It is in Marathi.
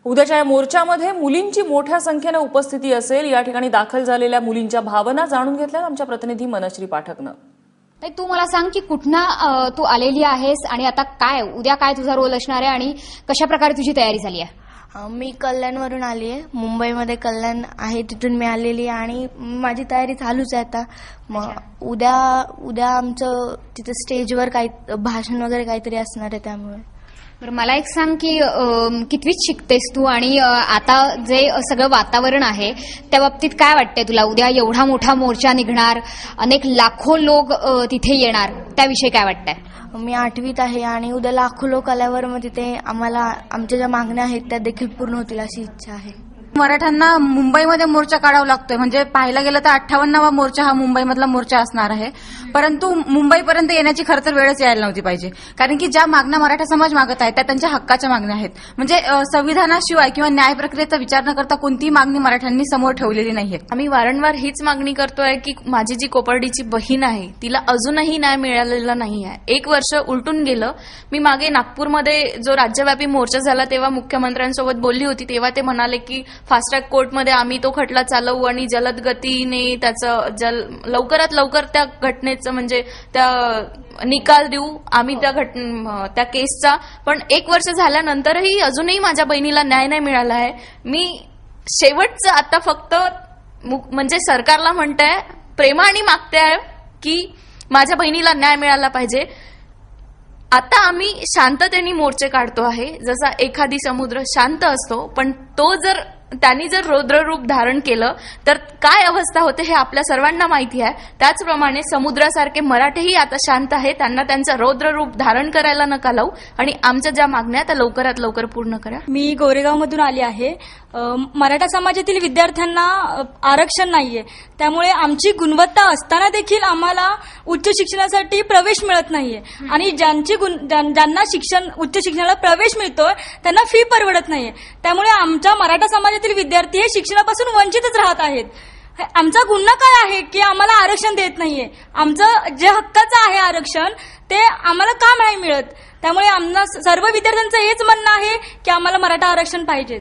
उद्याच्या या मोर्चामध्ये मुलींची मोठ्या संख्येने उपस्थिती असेल। या ठिकाणी दाखल झालेल्या मुलींच्या भावना जाणून घेतल्यात आमच्या प्रतिनिधी मनश्री पाठकनं। तू मला सांग की कुठनं तू आलेली आहेस आणि आता काय उद्या काय तुझा रोल असणार आहे आणि कशा प्रकारे तुझी तयारी झाली आहे? मी कल्याणवरून आली आहे। मुंबईमध्ये कल्याण आहे, तिथून मी आलेली आहे आणि माझी तयारी चालूच आहे आता। मग उद्या आमचं तिथे स्टेजवर काही भाषण वगैरे काहीतरी असणार आहे, त्यामुळे। बरं, मला एक सांग की कितवीत शिकतेस तू आणि आता जे सगळं वातावरण आहे त्या बाबतीत काय वाटतंय तुला? उद्या एवढा मोठा मोर्चा निघणार, अनेक लाखो लोक तिथे येणार, त्याविषयी काय वाटतंय? मी 8वीत आहे आणि उद्या लाखो लोक आल्यावर मग तिथे आम्हाला आमच्या ज्या मागण्या आहेत त्या देखील पूर्ण होतील अशी इच्छा आहे। मराठ्यांना मुंबईमध्ये मोर्चा काढावा लागतोय, म्हणजे पाहायला गेलं तर 58वा मोर्चा हा मुंबईमधला मोर्चा असणार आहे। परंतु मुंबईपर्यंत येण्याची खरं तर वेळच यायला नव्हती पाहिजे, कारण की ज्या मागण्या मराठा समाज मागत आहे त्या त्यांच्या हक्काच्या मागण्या आहेत। म्हणजे संविधानाशिवाय किंवा न्याय प्रक्रियेचा विचार न करता कोणतीही मागणी मराठ्यांनी समोर ठेवलेली नाहीये। आम्ही वारंवार हीच मागणी करतोय की माझी जी कोपर्डीची बहीण आहे तिला अजूनही न्याय मिळालेला नाही आहे। 1 वर्ष उलटून गेलं। मी मागे नागपूरमध्ये जो राज्यव्यापी मोर्चा झाला तेव्हा मुख्यमंत्र्यांसोबत बोलली होती, तेव्हा ते म्हणाले की फास्ट ट्रॅक कोर्टमध्ये आम्ही तो खटला चालवू आणि जलद गतीने त्याचं लवकरात लवकर त्या घटनेचं म्हणजे त्या निकाल देऊ आम्ही त्या केसचा। पण 1 वर्ष झाल्यानंतरही अजूनही माझ्या बहिणीला न्याय नाही मिळाला आहे। मी शेवटचं आता फक्त म्हणजे सरकारला म्हणताय, प्रेमाने मागताय की माझ्या बहिणीला न्याय मिळाला पाहिजे। आता आम्ही शांततेने मोर्चे काढतो आहे, जसा एखादी समुद्र शांत असतो, पण त्यांनी जर रौद्ररूप धारण केलं तर काय अवस्था होते हे आपल्या सर्वांना माहिती आहे। त्याचप्रमाणे समुद्रासारखे मराठेही आता शांत आहे, त्यांना त्यांचं रौद्ररूप धारण करायला नका लावू आणि आमच्या ज्या मागण्या त्या लवकरात लवकर पूर्ण करा। मी गोरेगावमधून आली आहे। मराठा समाजातील विद्यार्थ्यांना आरक्षण नाहीये, त्यामुळे आमची गुणवत्ता असताना देखील आम्हाला उच्च शिक्षणासाठी प्रवेश मिळत नाहीये आणि ज्यांना उच्च शिक्षणाला प्रवेश मिळतोय त्यांना फी परवडत नाहीये। त्यामुळे आमच्या मराठा समाजातील विद्यार्थी हे शिक्षणापासून वंचितच राहत आहेत। आमचा गुन्हा काय आहे की आम्हाला आरक्षण देत नाहीये? आमचं जे हक्काचं आहे आरक्षण ते आम्हाला का नाही मिळत? त्यामुळे आम्हाला सर्व विद्यार्थ्यांचं हेच म्हणणं आहे की आम्हाला मराठा आरक्षण पाहिजे।